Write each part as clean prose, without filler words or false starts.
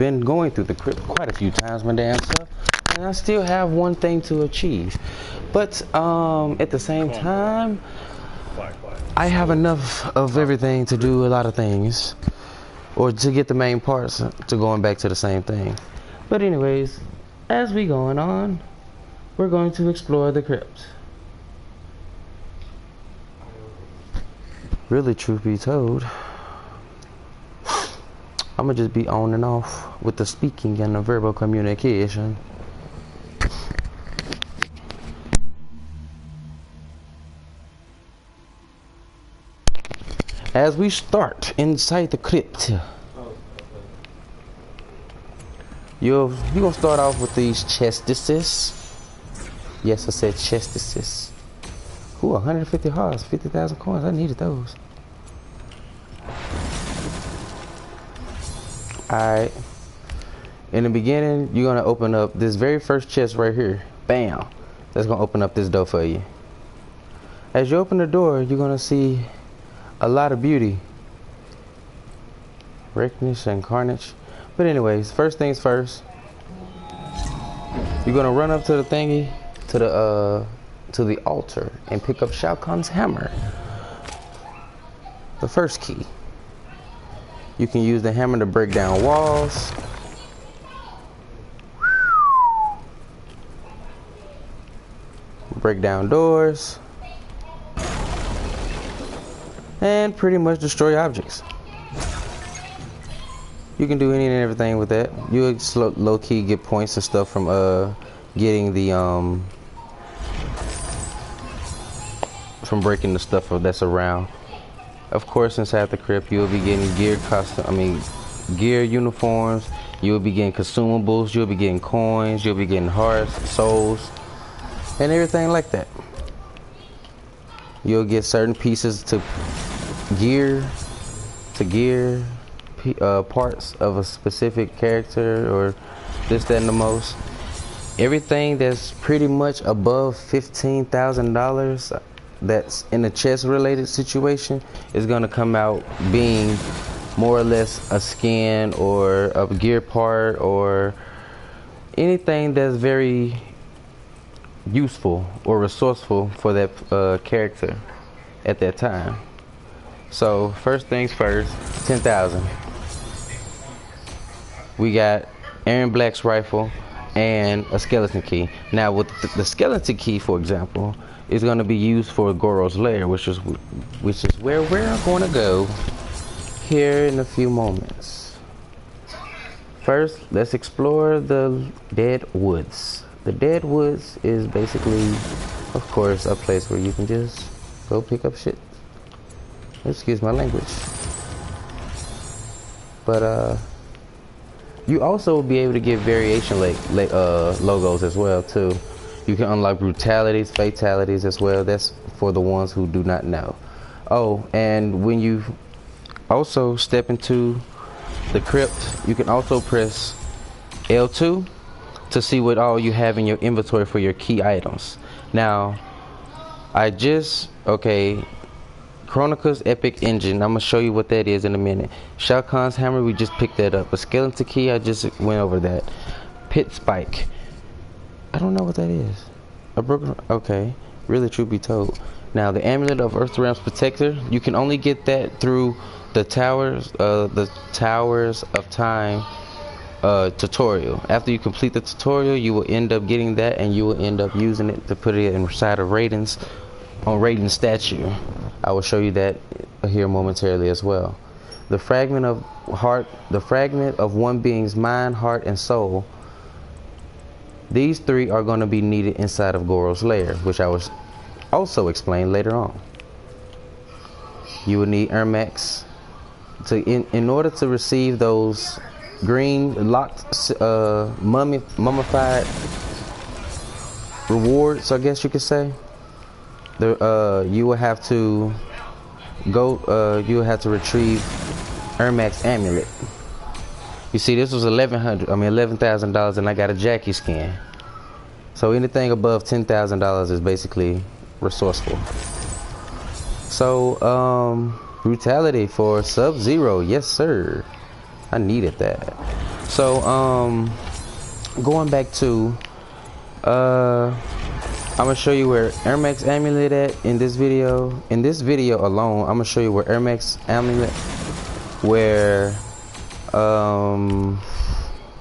been going through the crypt quite a few times, my damn self, and I still have one thing to achieve. But at the same time, I have enough of everything to do a lot of things, or to get the main parts to going back to the same thing. But anyways, as we going on, we're going to explore the crypt. Really, truth be told, I'm gonna just be on and off with the speaking and the verbal communication. As we start inside the crypt, you're gonna start off with these chestices. Yes, I said chestices. Ooh, 150 hearts, 50,000 coins. I needed those. Alright. In the beginning, you're gonna open up this very first chest right here. Bam. That's gonna open up this door for you. As you open the door, you're gonna see a lot of beauty. Wreckness and carnage. But anyways, first things first. You're gonna run up to the thingy, to the altar, and pick up Shao Kahn's hammer. The first key. You can use the hammer to break down walls. Break down doors. And pretty much destroy objects. You can do any and everything with that. You low-key get points and stuff from getting the from breaking the stuff that's around. Of course, inside the crypt, you'll be getting gear uniforms. You'll be getting consumables. You'll be getting coins. You'll be getting hearts, souls, and everything like that. You'll get certain pieces to gear parts of a specific character, or this, that, and the most. Everything that's pretty much above $15,000 that's in a chest related situation is going to come out being more or less a skin or a gear part or anything that's very useful or resourceful for that character at that time. So first things first, 10,000. We got Aaron Black's rifle and a skeleton key. Now with the skeleton key, for example, is going to be used for Goro's lair, which is where we're going to go here in a few moments. First, let's explore the Dead Woods. The Dead Woods is basically, of course, a place where you can just go pick up shit. Excuse my language. But you also will be able to get variation logos as well too. You can unlock brutalities, fatalities as well. That's for the ones who do not know. Oh, and when you also step into the crypt, you can also press L2 to see what all you have in your inventory for your key items. Now, Chronica's Epic Engine. I'm gonna show you what that is in a minute. Shao Kahn's hammer, we just picked that up. A skeleton key, I just went over that. Pit spike. I don't know what that is. A broken. Okay. Really, truth be told. Now, the amulet of Earthrealm's protector. You can only get that through the Towers of Time tutorial. After you complete the tutorial, you will end up getting that, and you will end up using it to put it inside of Raiden's statue. I will show you that here momentarily as well. The fragment of one being's mind, heart, and soul. These three are going to be needed inside of Goro's lair, which I will also explain later on. You will need Ermax in order to receive those green locked mummified rewards, I guess you could say. You will have to retrieve Ermax amulet. You see, this was $11,000, and I got a Jackie skin. So anything above $10,000 is basically resourceful. So brutality for Sub-Zero, yes sir. I needed that. So going back to I'm gonna show you where Ermax amulet at in this video. In this video alone, I'm gonna show you where Ermax amulet, where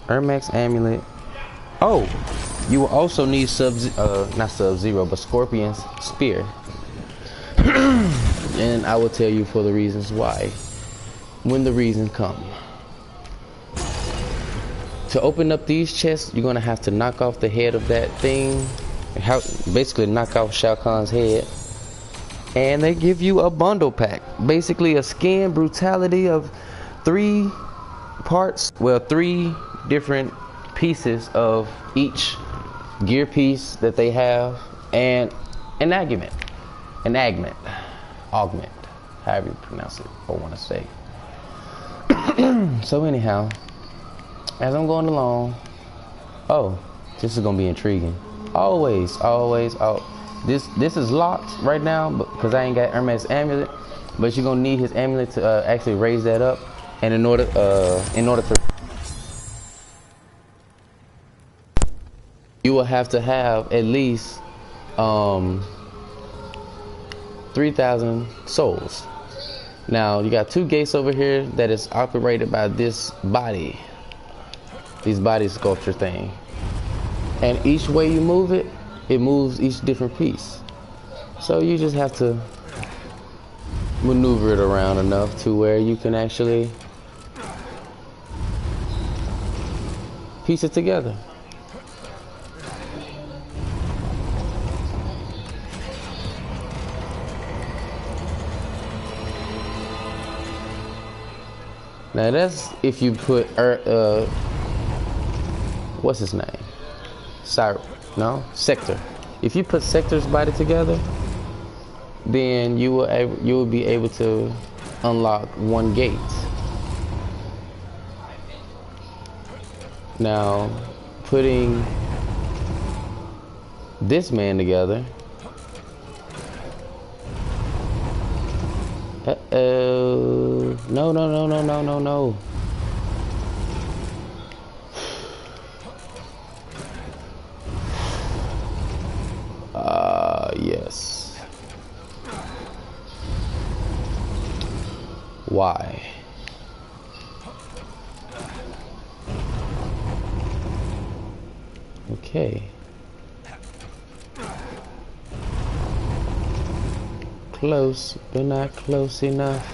Ermax amulet. Oh, you will also need not Sub-Zero, but Scorpion's spear. And I will tell you for the reasons why when the reason comes. To open up these chests, you're gonna have to knock off the head of that thing, basically knock off Shao Kahn's head, and they give you a bundle pack, basically a skin brutality of 3 parts, well, 3 different pieces of each gear piece that they have, and an augment, however you pronounce it or want to say. So anyhow, as I'm going along, oh, this is gonna be intriguing. Always, this is locked right now, because I ain't got Ermax amulet. But you're gonna need his amulet to actually raise that up, and in order to, you will have to have at least 3,000 souls. Now you got 2 gates over here that is operated by this body. These body sculpture thing, and each way you move it, it moves each different piece. So you just have to maneuver it around enough to where you can actually piece it together. Now that's if you put what's his name? Sector. If you put Sector's body together, then you will be able to unlock 1 gate. Now, putting this man together. Uh-oh. No. Yes. Why? Okay. Close, but not close enough.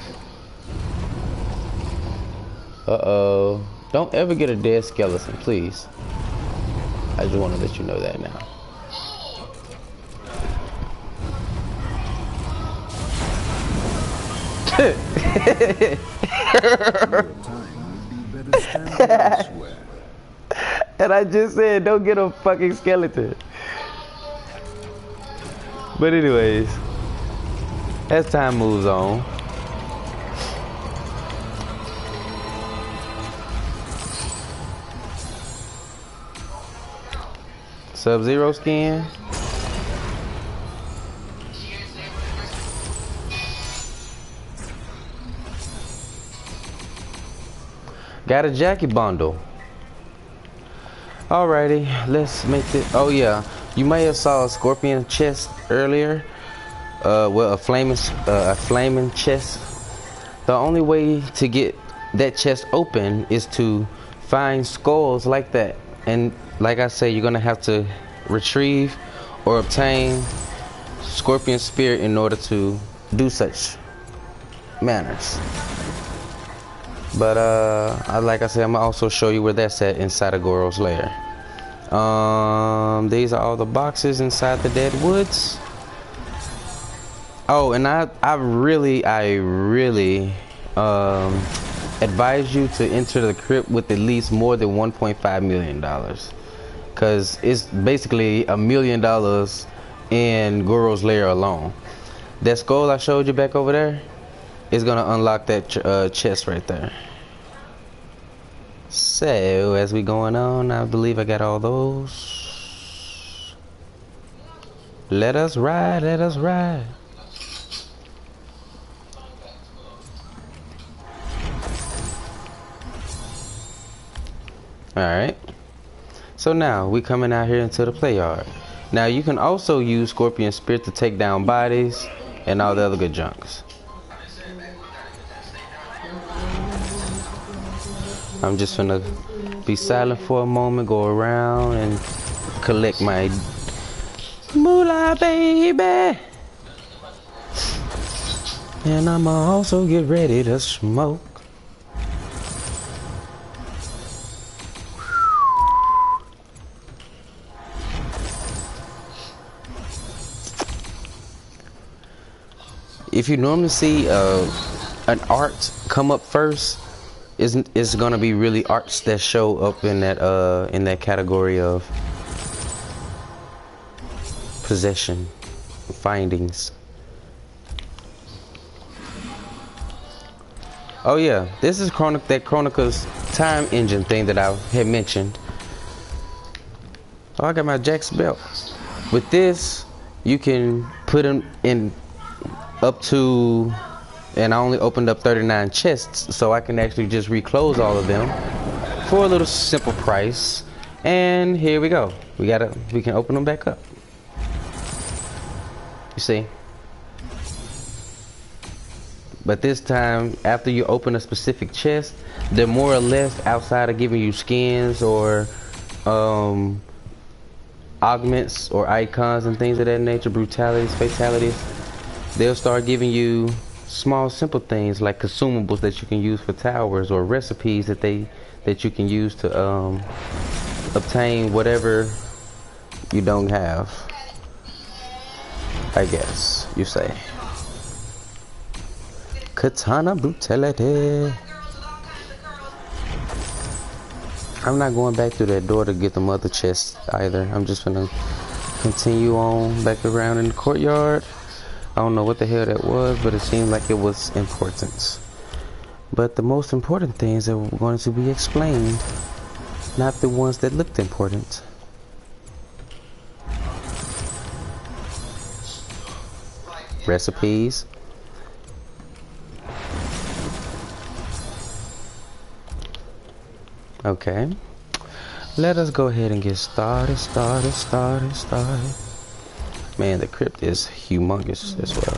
Uh-oh. Don't ever get a dead skeleton, please. I just want to let you know that now. And I just said don't get a fucking skeleton. But anyways, as time moves on, Sub-Zero skin. Got a jacket bundle. Alrighty, let's make it. Oh yeah, you may have saw a scorpion chest earlier. Well, a flaming chest. The only way to get that chest open is to find skulls like that. And like I say, you're gonna have to retrieve or obtain scorpion spear in order to do such manners. But like I said, I'm gonna also show you where that's at inside of Goro's lair. These are all the boxes inside the dead woods. Oh, and I really advise you to enter the crypt with at least more than $1.5 million, because it's basically $1 million in Goro's lair alone. That skull I showed you back over there is gonna unlock that chest right there. So as we going on, I believe I got all those. Let us ride, let us ride. Alright. So now we coming out here into the play yard. Now you can also use Scorpion Spirit to take down bodies and all the other good junks. I'm just gonna be silent for a moment, go around and collect my moolah, baby. And I'ma also get ready to smoke. If you normally see an art come up first, it's gonna be really arts that show up in that category of possession findings. Oh yeah, this is Chronica's time engine thing that I had mentioned. Oh, I got my Jax belt. With this, you can put them in up to, and I only opened up 39 chests, so I can actually just reclose all of them for a little simple price. And here we go. We can open them back up. You see? But this time, after you open a specific chest, they're more or less, outside of giving you skins or augments or icons and things of that nature, brutalities, fatalities, they'll start giving you small, simple things like consumables that you can use for towers, or recipes that you can use to obtain whatever you don't have, I guess you say. Katana brutality. I'm not going back through that door to get them other chests either. I'm just gonna continue on back around in the courtyard. I don't know what the hell that was, but it seemed like it was important. But the most important things are going to be explained, not the ones that looked important. Recipes. Okay. Let us go ahead and get started. Man, the Krypt is humongous as well.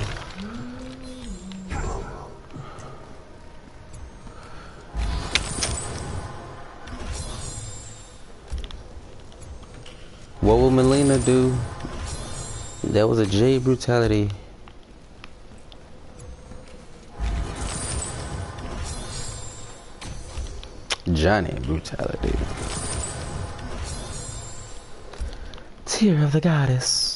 What will Melina do? That was a J brutality. Johnny brutality. Tear of the Goddess.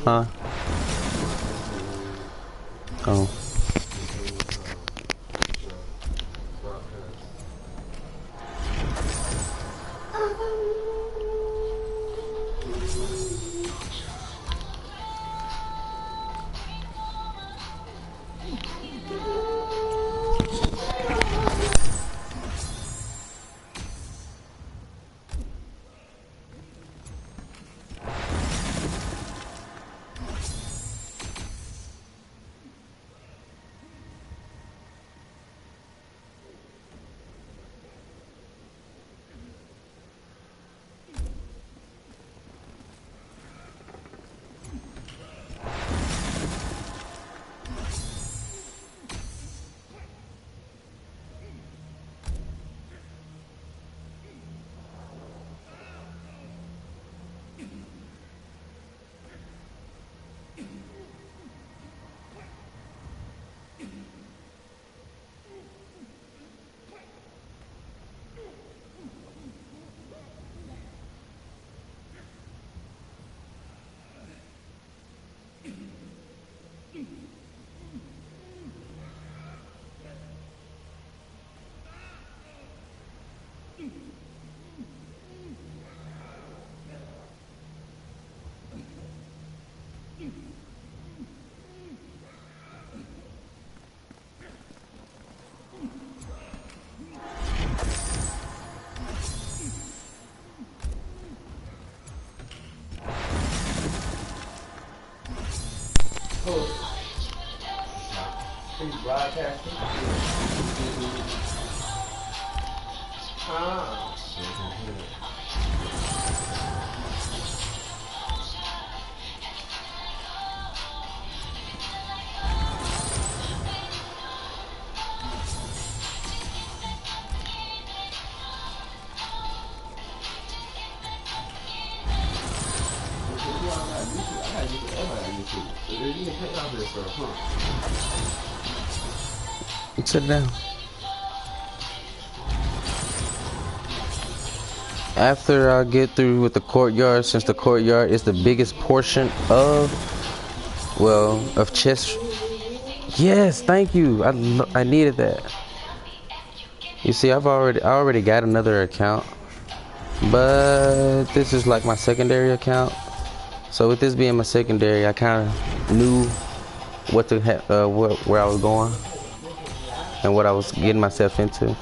Huh? Oh. Sit down. After I get through with the courtyard, since the courtyard is the biggest portion of, well, of chest. Yes, thank you. I needed that. You see, I already got another account, but this is like my secondary account. So with this being my secondary, I kind of knew what to where I was going and what I was getting myself into.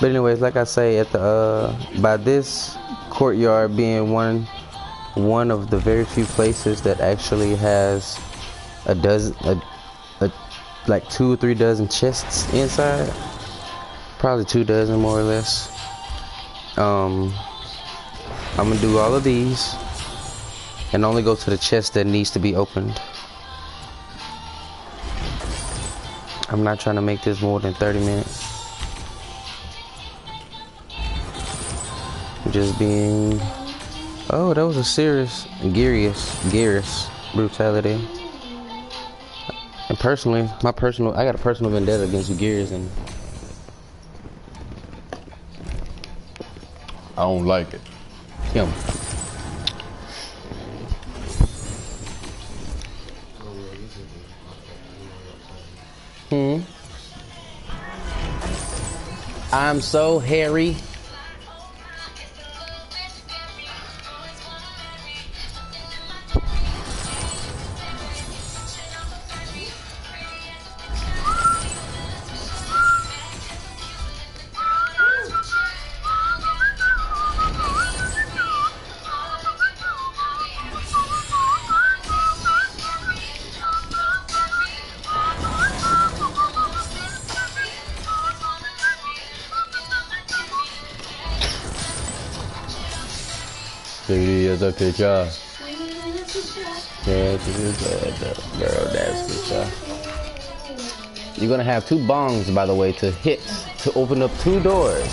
But anyways, like I say, at the by this courtyard being one of the very few places that actually has like 2 or 3 dozen chests inside, probably 2 dozen more or less. I'm gonna do all of these and only go to the chest that needs to be opened. I'm not trying to make this more than 30 minutes. Just being, oh, that was a serious, Garrus brutality. And personally, I got a personal vendetta against Garrus, and I don't like it. Him. I'm so hairy. Good job. Yeah, girl, that's good job. You're gonna have 2 bongs, by the way, to hit to open up 2 doors.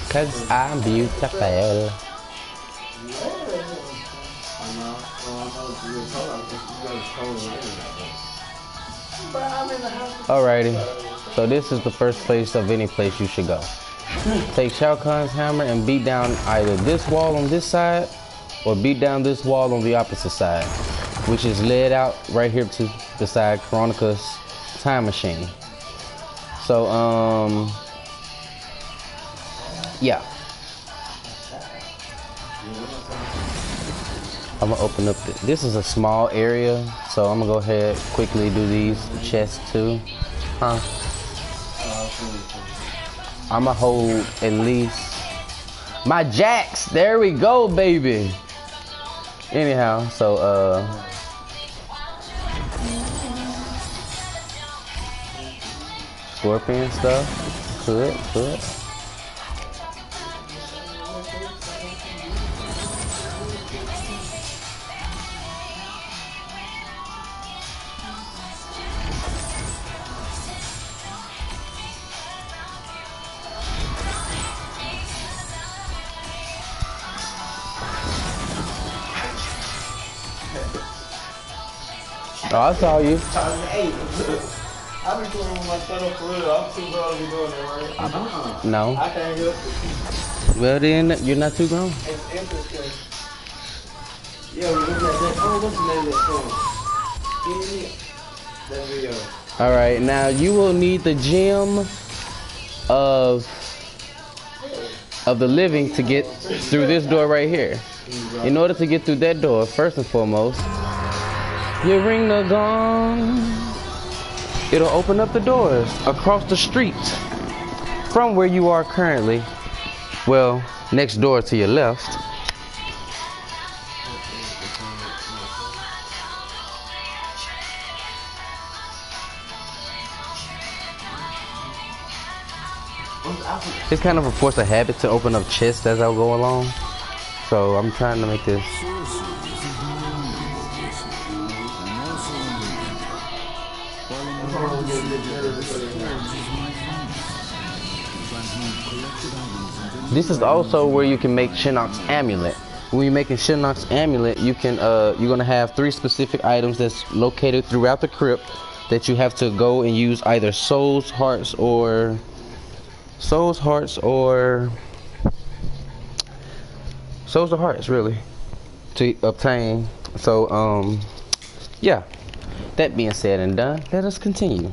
Cause I'm beautiful. Alrighty. So this is the first place of any place you should go. Take Shao Kahn's hammer and beat down either this wall on this side or beat down this wall on the opposite side, which is led out right here to the side Kronika's time machine. So yeah. I'm gonna open up this is a small area, so I'm gonna go ahead quickly do these chests too. I'ma hold at least my Jax. There we go, baby. Anyhow, so scorpion stuff. Could. Oh, I saw you. Hey, I've been doing with my setup for real. I'm too grown to be doing it, right? No. I can't help it. Well then, you're not too grown. It's interesting. Yeah, we're looking at that. Oh, what's the name of that song? That video. Alright, now you will need the gem of the living to get through this door right here. In order to get through that door, first and foremost, you ring the gong. It'll open up the doors across the street from where you are currently. Well, next door to your left. it's kind of a force of habit to open up chests as I go along. So I'm trying to make this. This is also where you can make Shinnok's amulet. When you're making Shinnok's amulet, you can you're gonna have 3 specific items that's located throughout the crypt that you have to go and use either souls, hearts, or souls, or hearts, really, to obtain. So yeah. That being said and done, let us continue.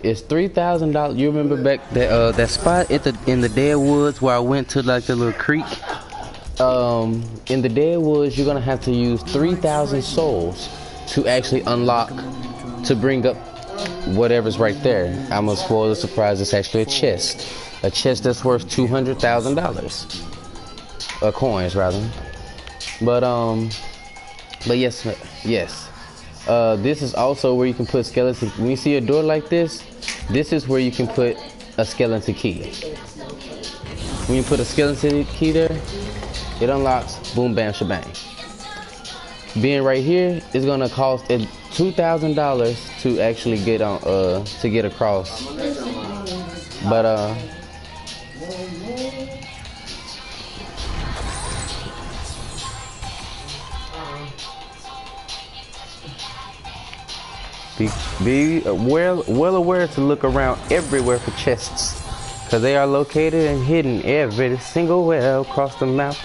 It's $3,000. You remember back that that spot at in the dead woods where I went to like the little creek? In the dead woods, you're gonna have to use 3,000 souls to actually unlock, to bring up whatever's right there. I'm gonna spoil the surprise. It's actually a chest that's worth $200,000, coins rather. But yes. This is also where you can put skeleton. When you see a door like this is where you can put a skeleton key. When you put a skeleton key there, it unlocks. Boom, bam, shebang. Being right here is gonna cost $2,000 to actually get on to get across. But be well aware to look around everywhere for chests, because they are located and hidden every single way across the map.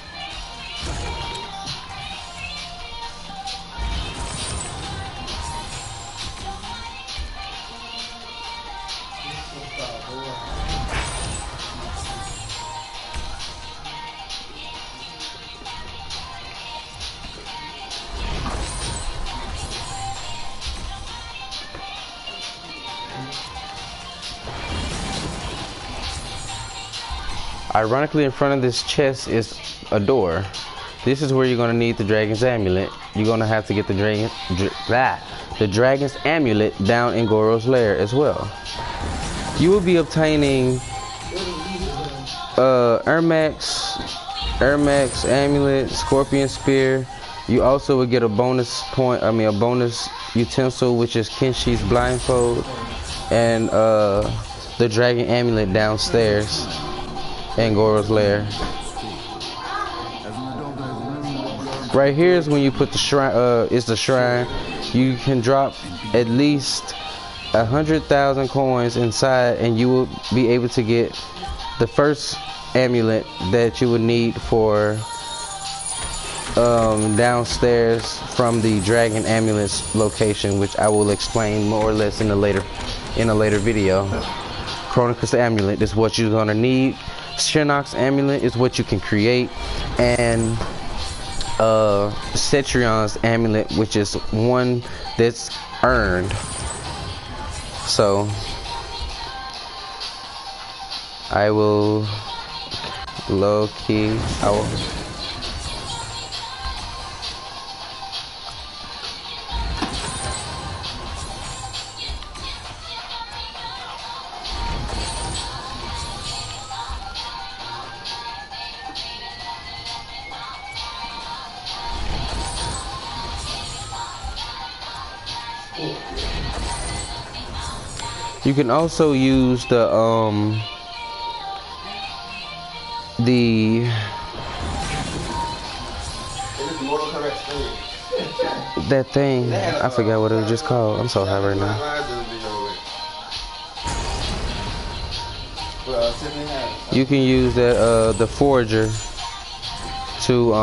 Ironically, in front of this chest is a door. This is where you're gonna need the dragon's amulet. You're gonna have to get the dragon's amulet down in Goro's lair as well. You will be obtaining Ermax amulet, scorpion spear. You also will get a bonus point. A bonus utensil, which is Kenshi's blindfold, and the dragon amulet downstairs in Goro's lair. Right here is when you put the shrine. It's the shrine. You can drop at least 100,000 coins inside, and you will be able to get the first amulet that you would need for downstairs from the dragon amulets location, which I will explain more or less in a later video. Chronicus amulet is what you're gonna need. Shinnok's amulet is what you can create, and Cetrion's amulet, which is one that's earned. So I will low key. You can also use that thing. I forgot what it was just called. I'm so high right now. You can use that the forger to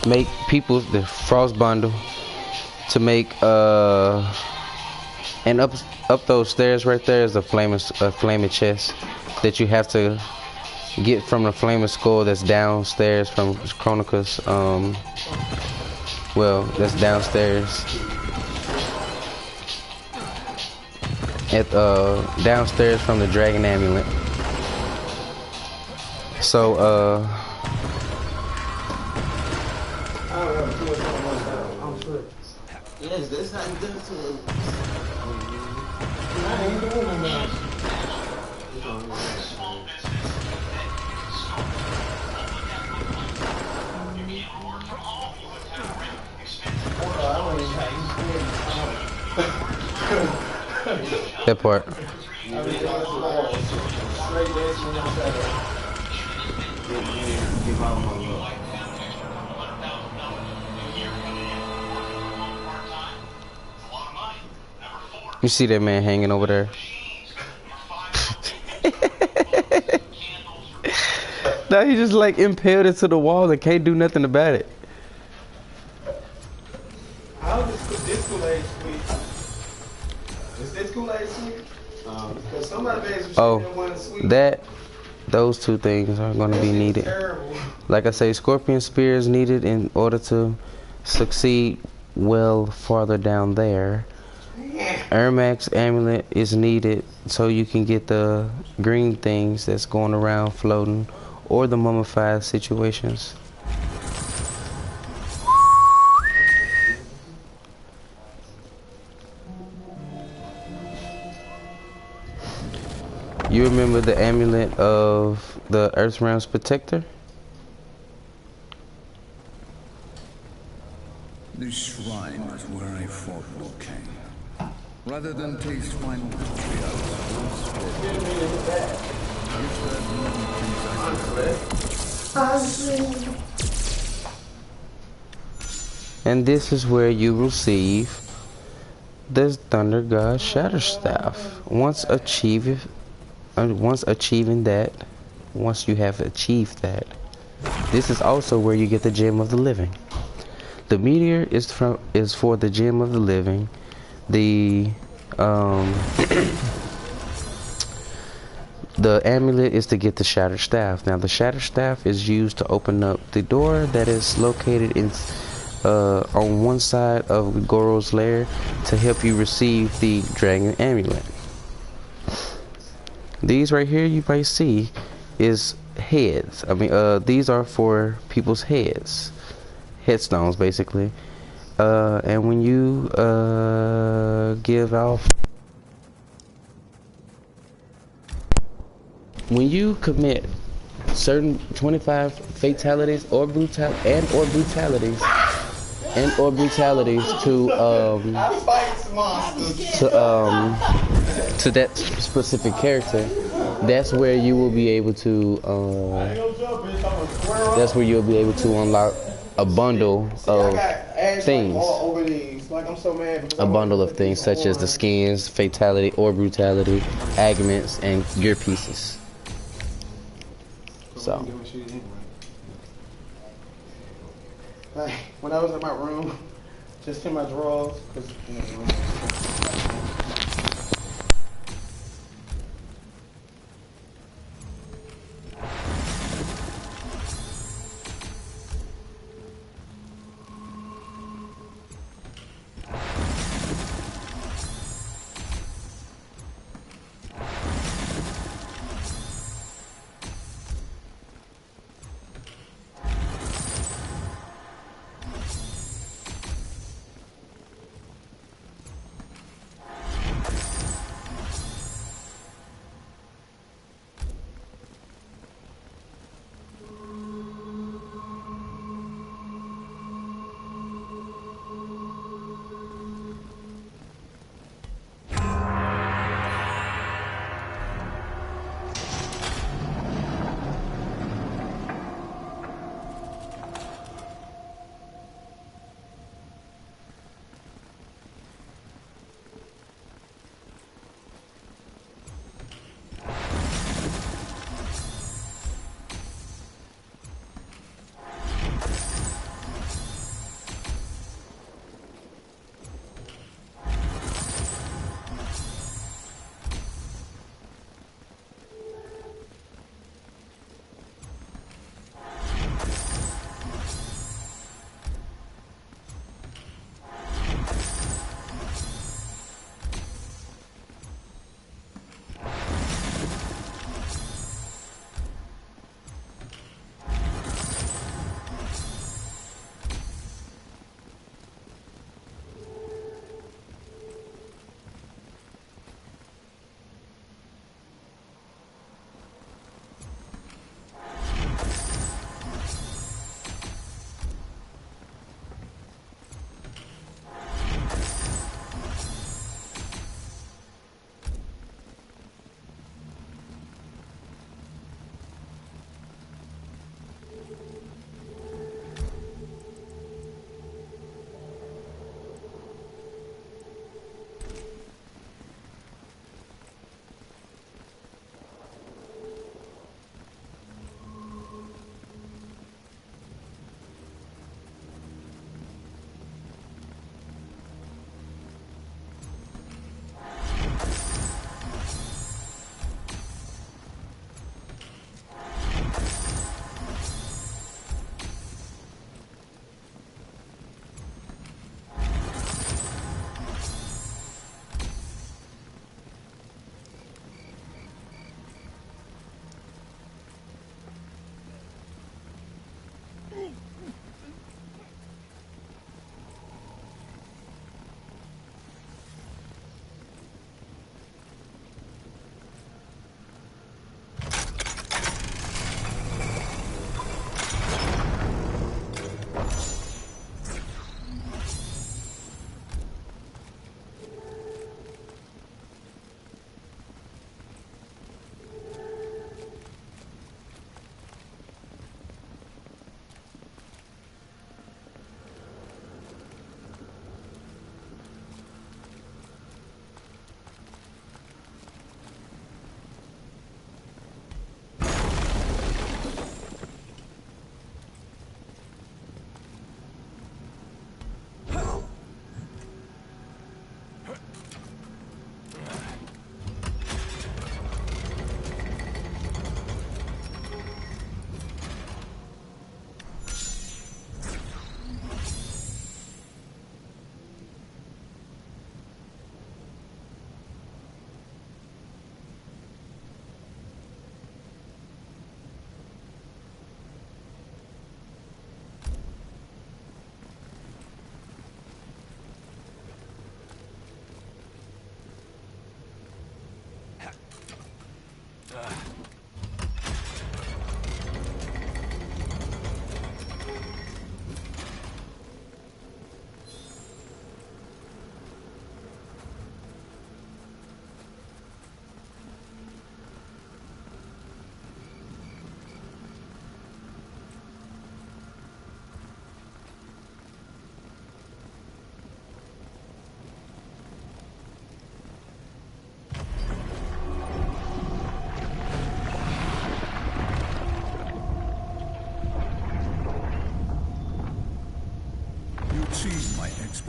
make the frost bundle to make and up those stairs right there is a flaming chest that you have to get from the flaming skull that's downstairs from Chronicus. Well, that's downstairs downstairs from the dragon amulet. So I ain't doing that. That part. You see that man hanging over there? Now he just like impaled into the wall and can't do nothing about it. How is this Kool-Aid sweet? Is this Kool-Aid sweet? Because some of the bags are sweet. Those two things are going to be needed. Terrible. Like I say, Scorpion Spear is needed in order to succeed well farther down there. Ermac's Amulet is needed so you can get the green things that's going around floating, or the mummified situations. You remember the amulet of the Earth Realm's Protector? This shrine is where I fought Liu Kang. Rather than taste final and this is where you receive the Thunder God Shatter Staff. Once you have achieved that, this is also where you get the Gem of the Living. The meteor is for the Gem of the Living. The the amulet is to get the Shatter Staff. Now the Shatter Staff is used to open up the door that is located in on one side of Goro's lair to help you receive the Dragon Amulet. These right here you might see is heads. I mean, these are for people's heads, headstones basically. And when you give off, when you commit certain 25 fatalities or brutalities to that specific character, that's where you will be able to unlock a bundle of things. A bundle of things such as the skins, fatality or brutality, agments, and gear pieces. So like, when I was in my room, just in my drawers, because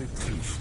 expectations.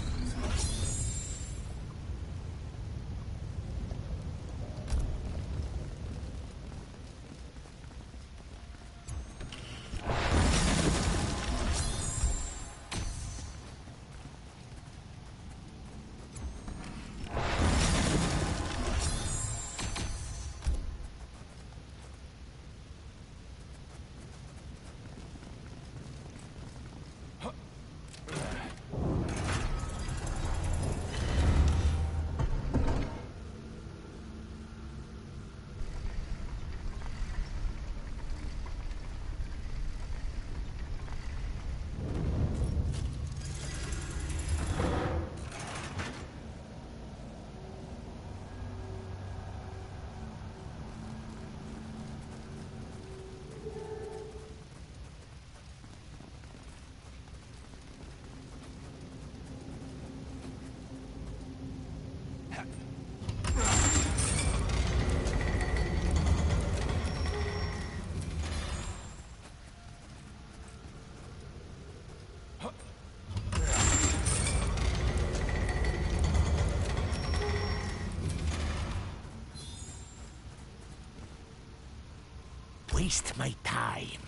Waste my time.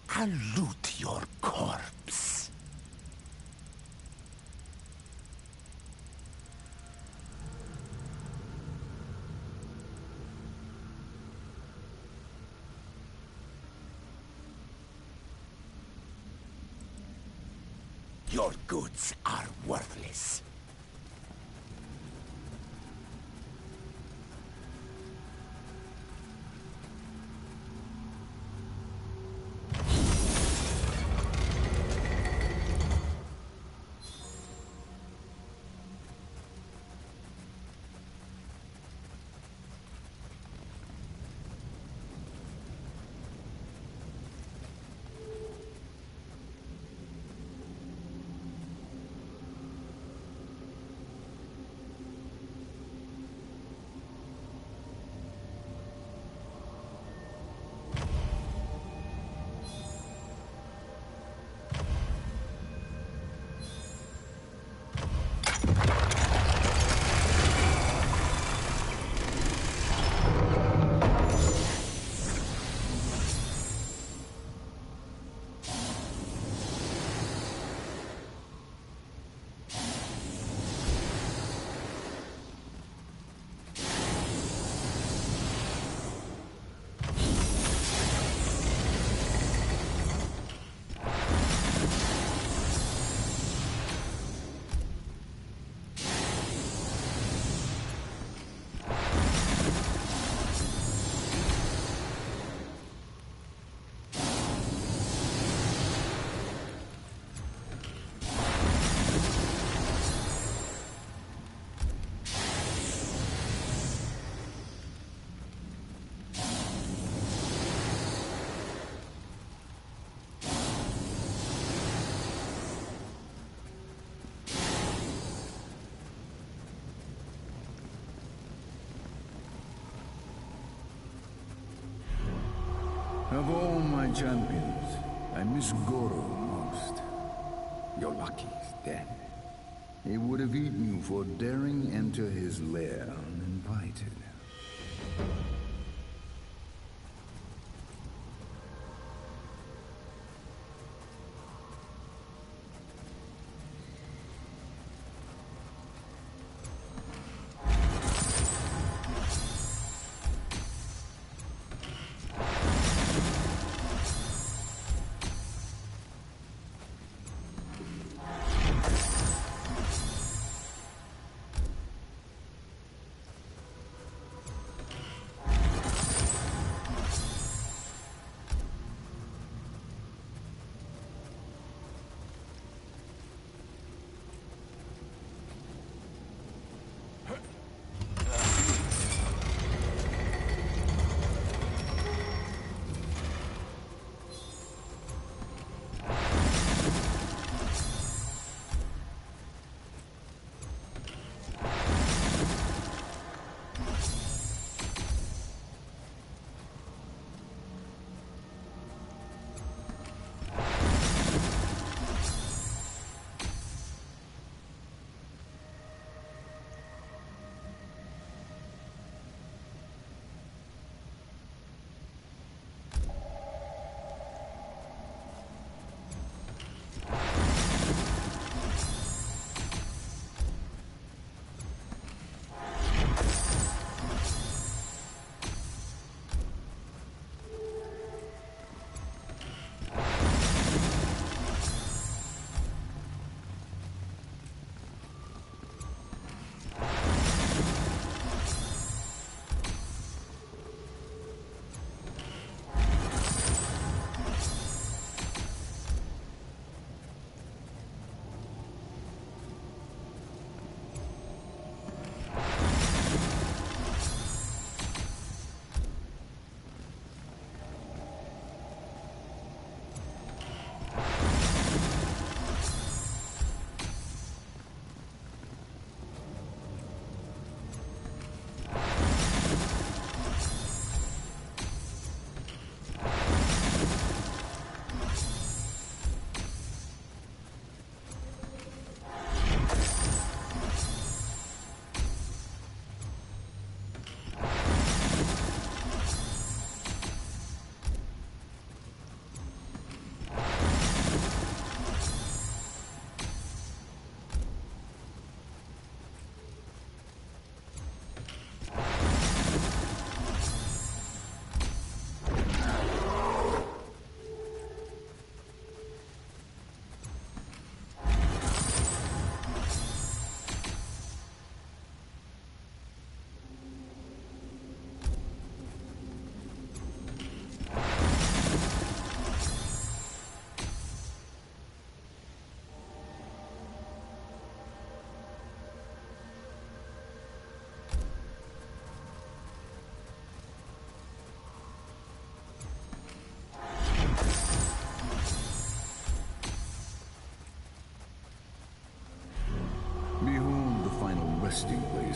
I'll loot your corpse. Your goods are worthless. Of all my champions, I miss Goro most. You're lucky he's dead. He would have eaten you for daring enter his lair uninvited.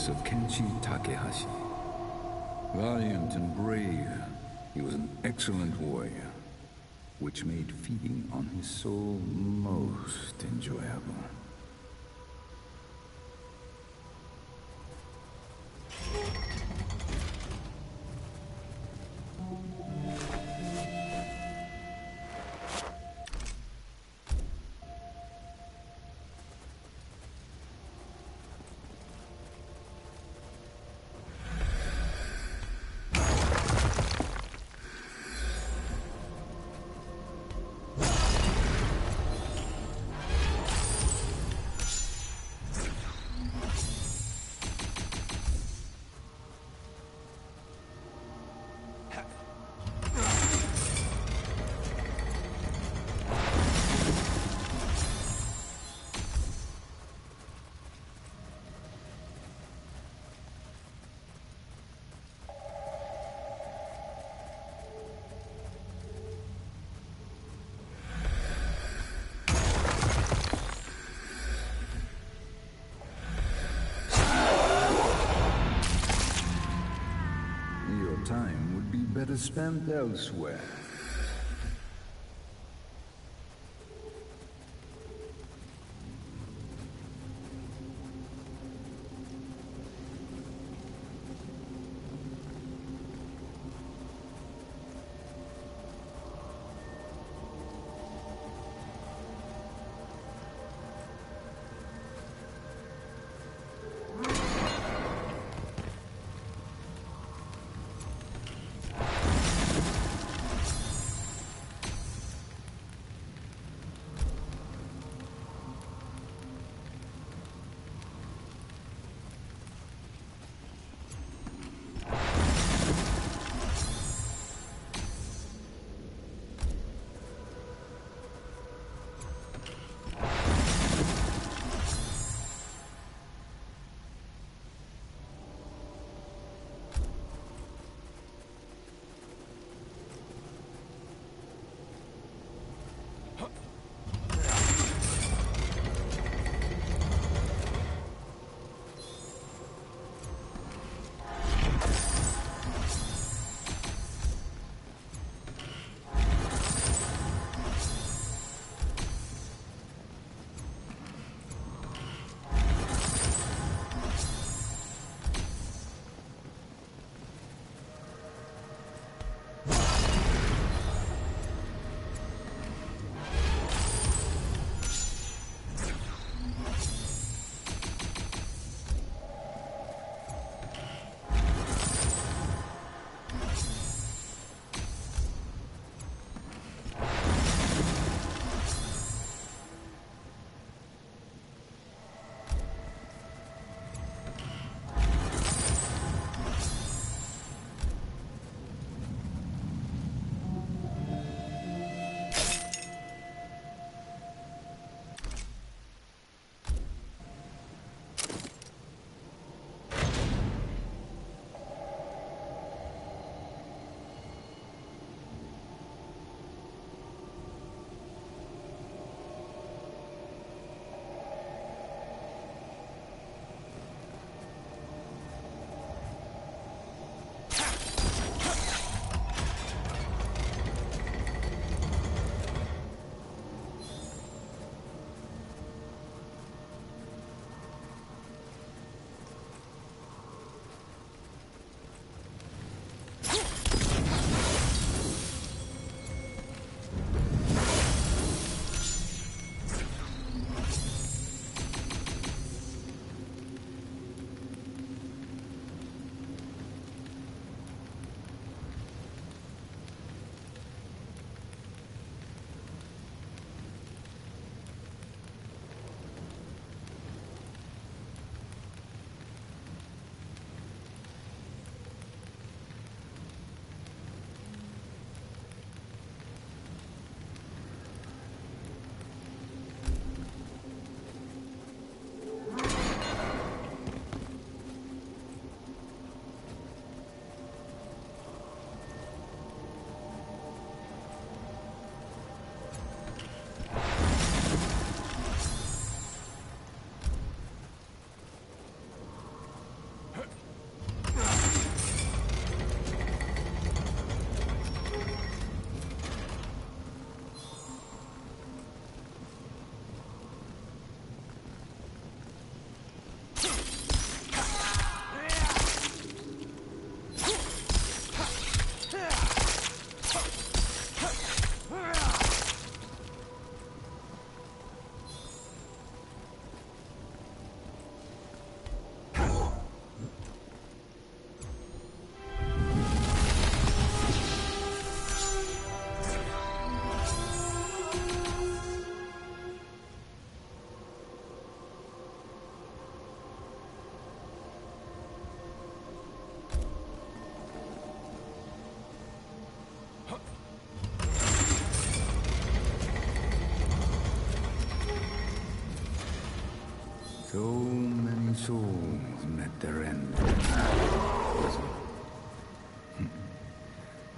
voice of Kenshi Takehashi. Valiant and brave, he was an excellent warrior, which made feeding on his soul most enjoyable. Time would be better spent elsewhere.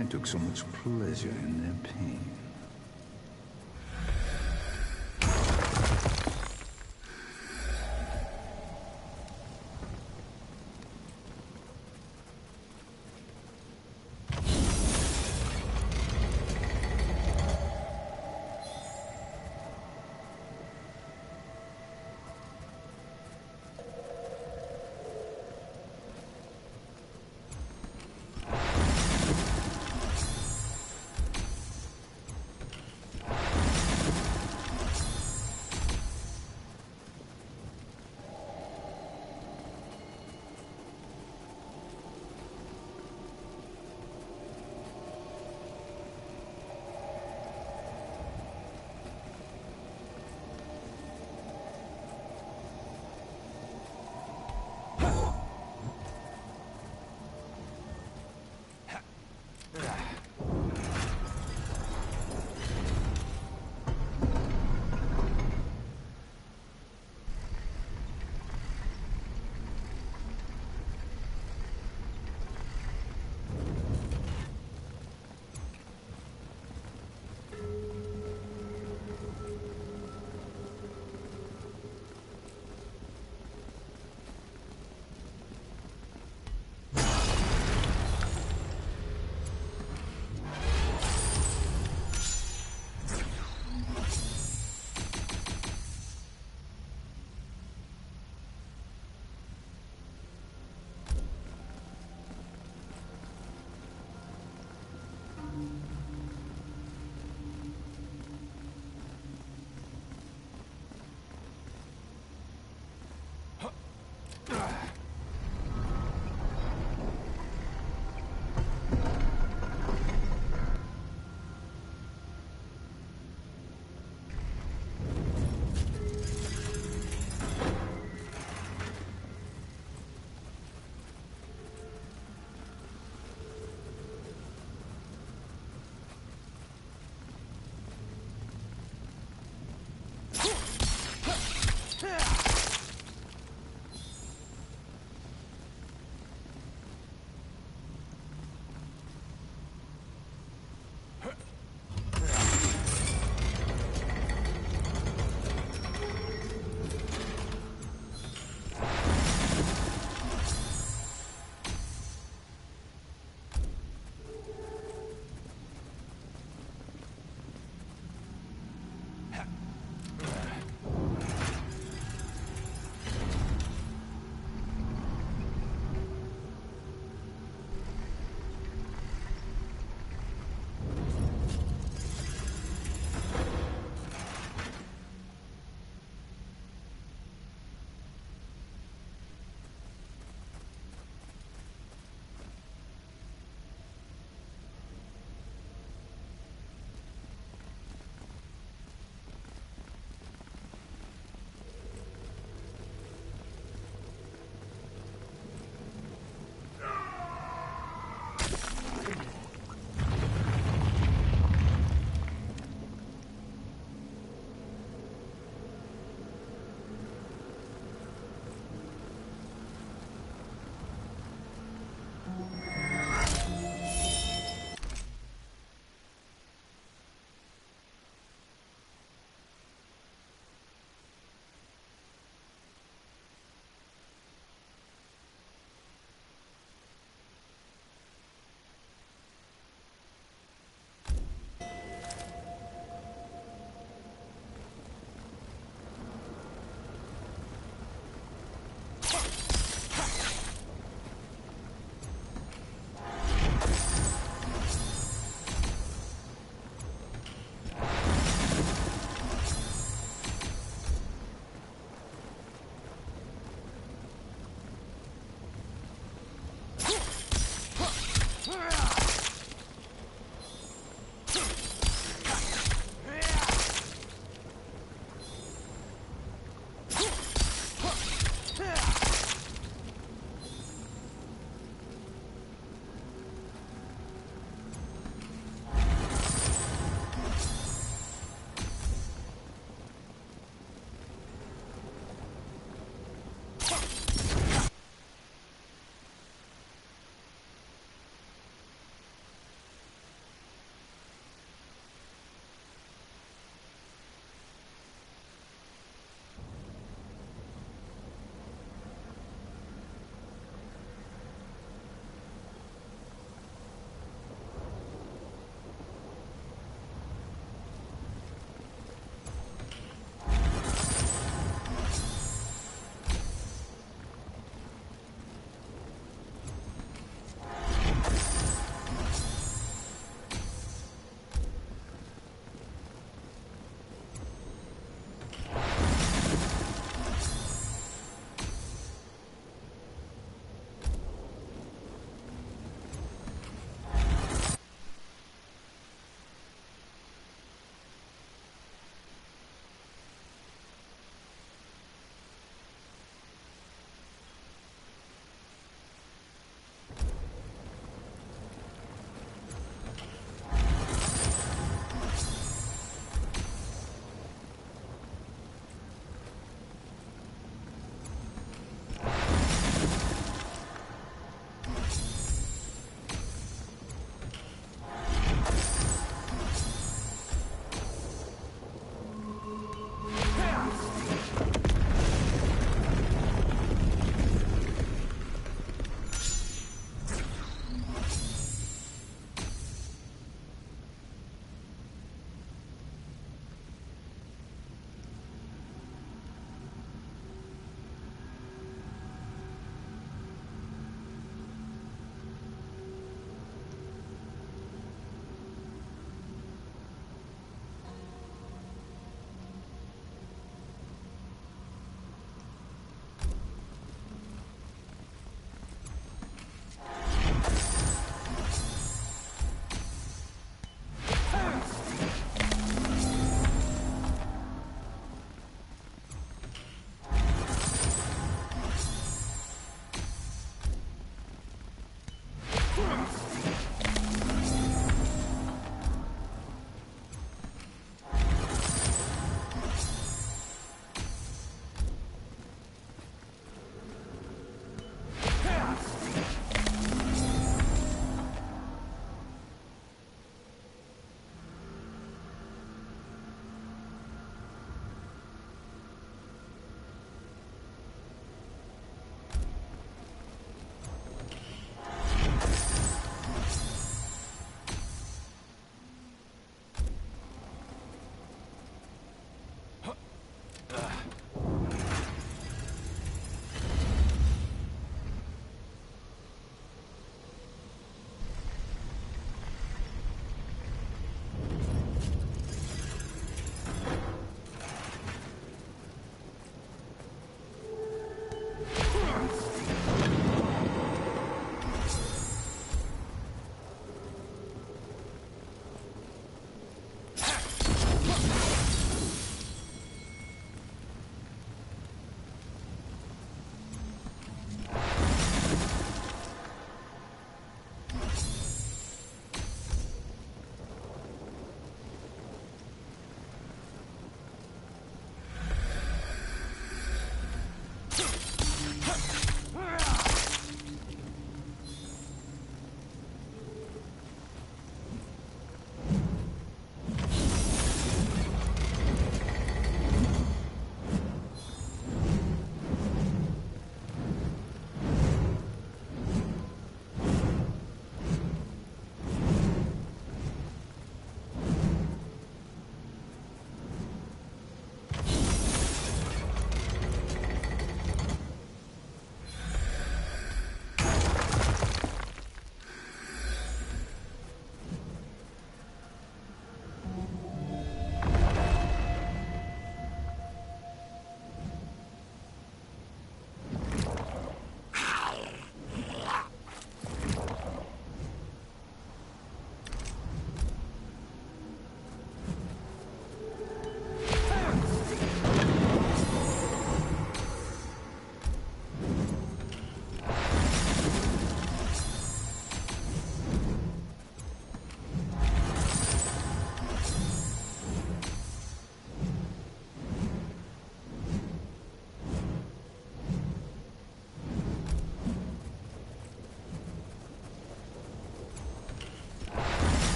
I took so much pleasure in their pain.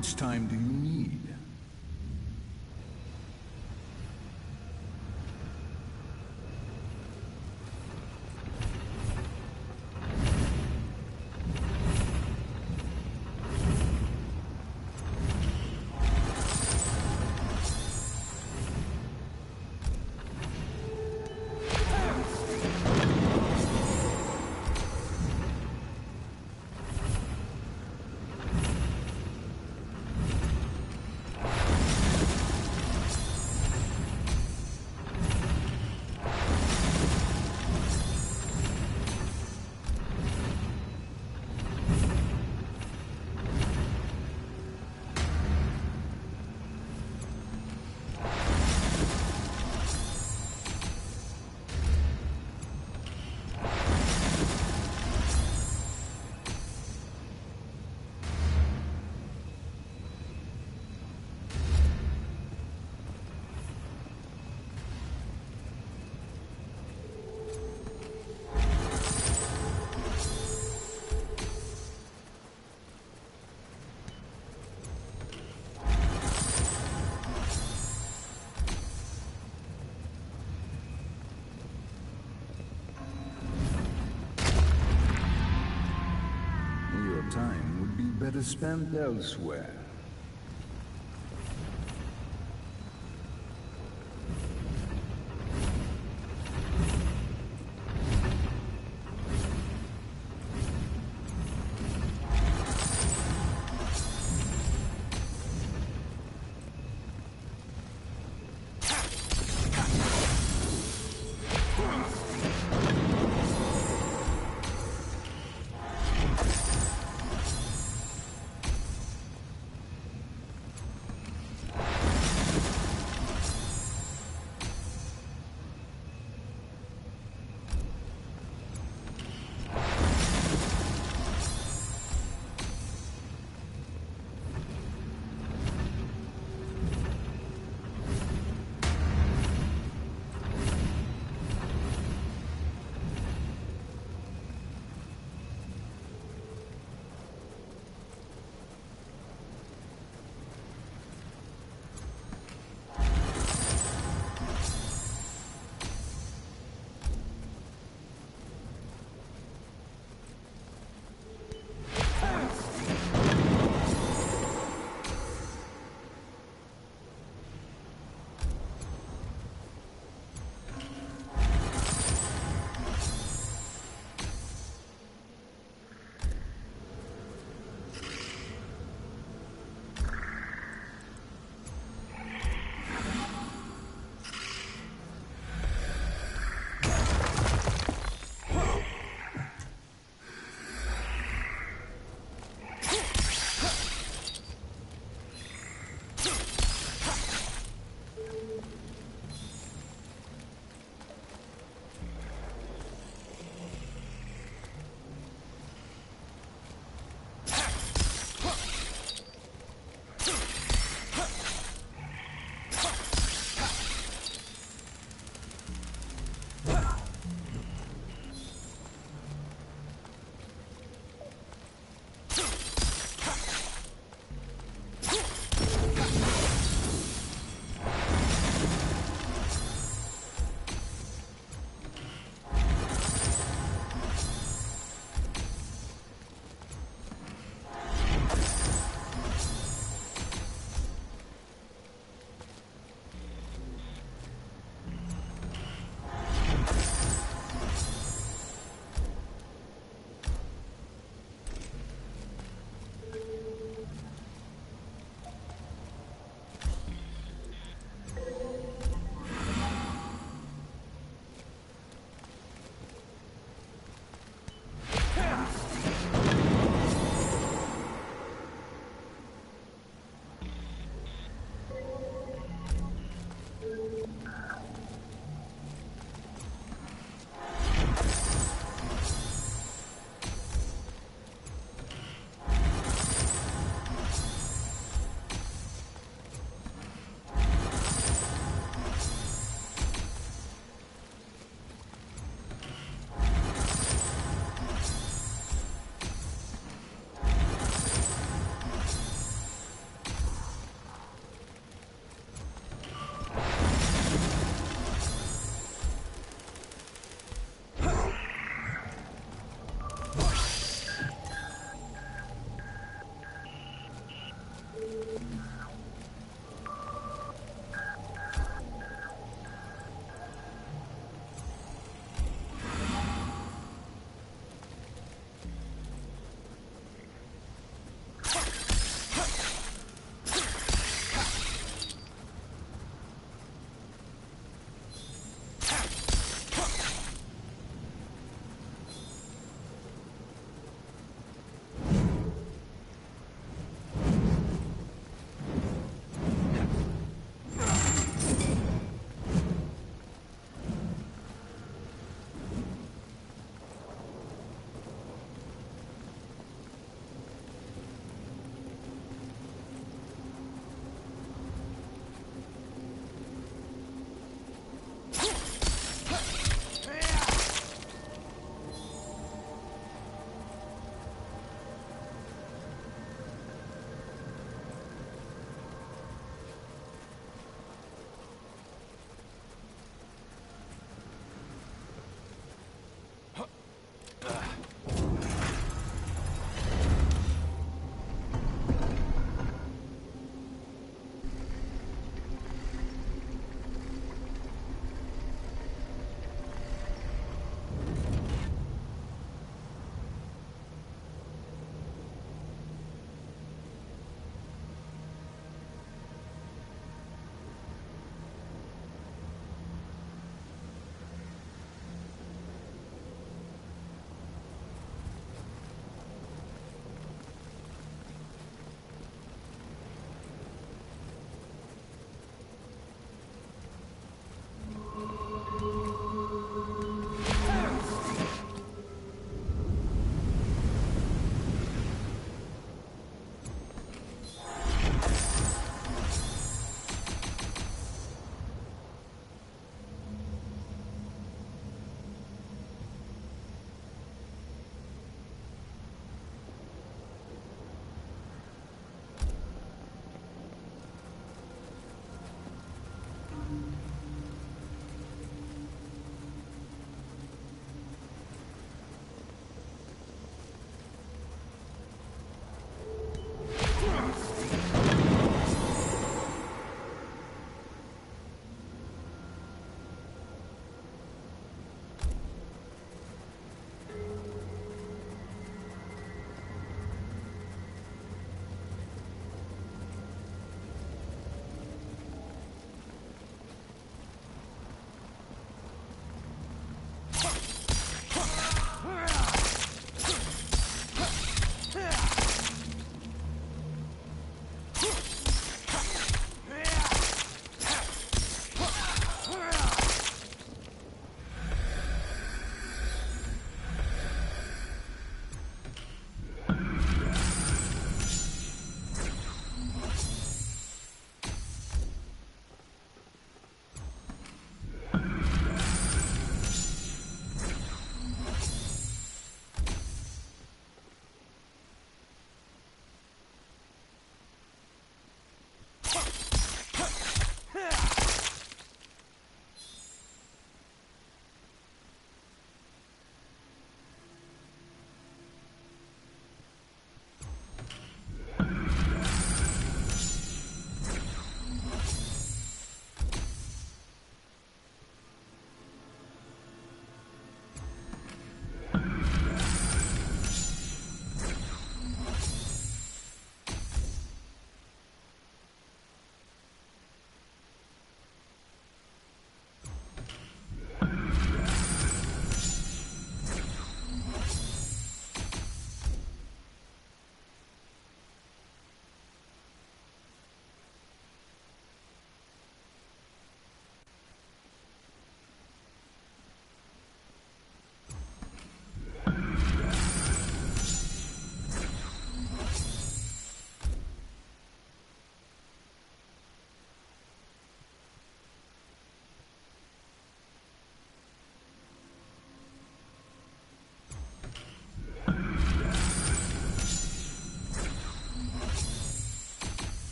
much time do you need? Your time would be better spent elsewhere.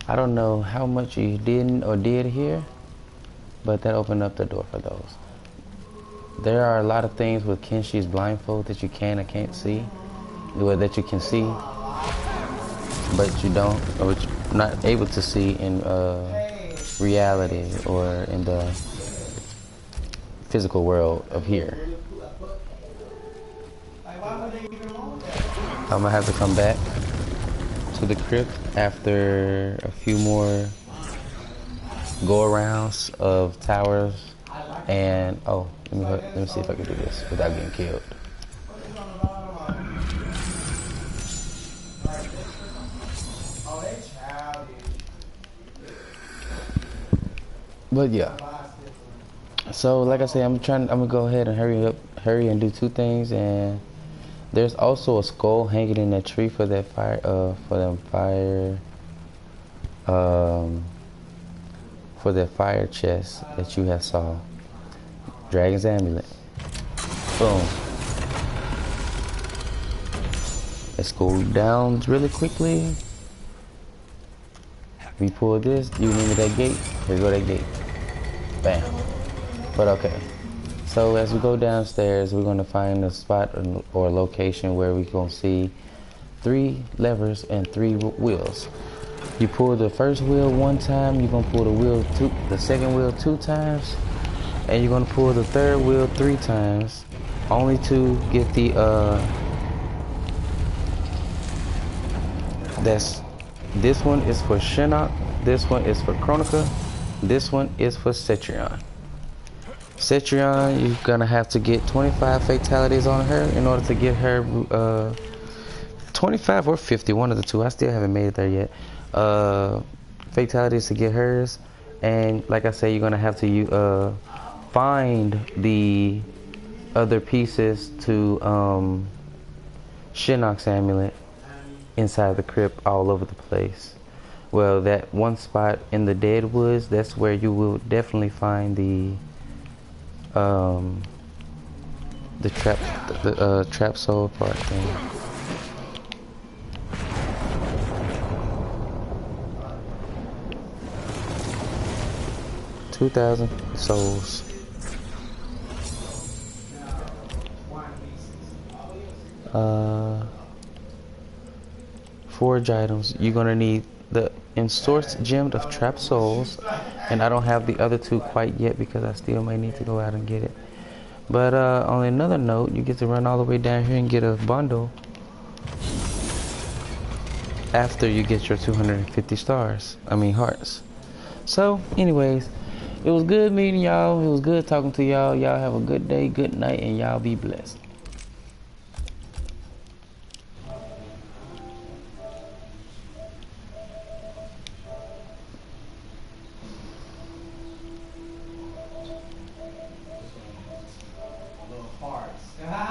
I don't know how much you didn't or did here, but that opened up the door for those. There are a lot of things with Kenshi's blindfold that you can or can't see, or that you can see, but you don't, or you're not able to see in reality or in the physical world of here. I'm gonna have to come back to the crypt after a few more go-arounds of towers, and let me see if I can do this without getting killed. But yeah, so like I say, I'm gonna go ahead and hurry and do two things. And there's also a skull hanging in that tree for that fire, for that fire chest that you have saw. Dragon's amulet. Boom. Let's go down really quickly. We pull this. You remember that gate? Here go that gate. Bam. But okay. So as we go downstairs, we're going to find a spot or a location where we're going to see 3 levers and 3 wheels. You pull the first wheel 1 time, you're going to pull the second wheel 2 times, and you're going to pull the third wheel 3 times, only to get the this one is for Shinnok, this one is for Kronika, this one is for Cetrion. Cetrion, you're gonna have to get 25 fatalities on her in order to get her 25 or 50, one of the two. I still haven't made it there yet. Fatalities to get hers, and like I say, you're gonna have to find the other pieces to Shinnok's amulet inside the crypt all over the place. Well, that one spot in the dead woods, that's where you will definitely find the trap soul part thing. $2,000 souls. Forge items. You're gonna need the ensourced gem of trap souls, and I don't have the other 2 quite yet because I still may need to go out and get it. But on another note, you get to run all the way down here and get a bundle after you get your 250 hearts. So anyways, it was good meeting y'all. It was good talking to y'all. Y'all have a good day, good night, and y'all be blessed.